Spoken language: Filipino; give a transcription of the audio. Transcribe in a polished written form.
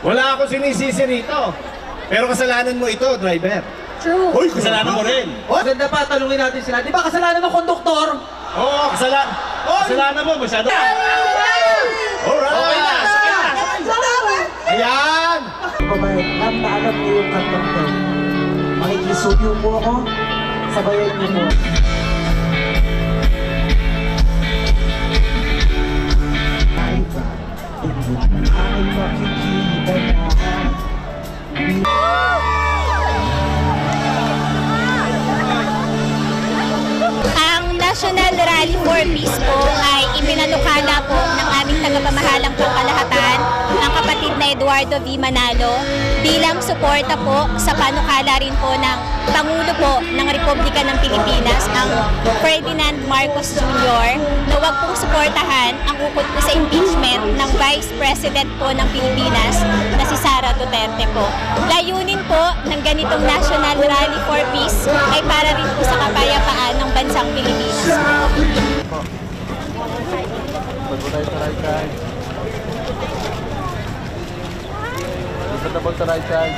Wala akong sinisisi rito. Pero kasalanan mo ito, driver. True. Hoy, kasalanan mo rin. Maganda pa, talungin natin sila. Di ba kasalanan ng konduktor? Oo, kasalanan mo. Masyado. Alright. Okay na. Ayan. Kumain, ma'am, na alam niyo yung kantong to. Makikisuyo po ako, sabayan niyo po. Ay ba, ay makikita na. Ang National Rally for Peace po ay ipinanukala po ng aming tagapamahalang pangkalahatan, ang kapatid na Eduardo V. Manalo, bilang suporta po sa panukala rin po ng Pangulo po ng Republika ng Pilipinas, ang Ferdinand Marcos Jr., na huwag pong suportahan ang ukol po sa impeachment ng Vice President po ng Pilipinas na si Sara Duterte po. Layunin po ng ganitong National Rally for Peace ay para rin po sa kapayapaan ng bansang Pilipinas. Bago tayo sa right side. Bago sa right side.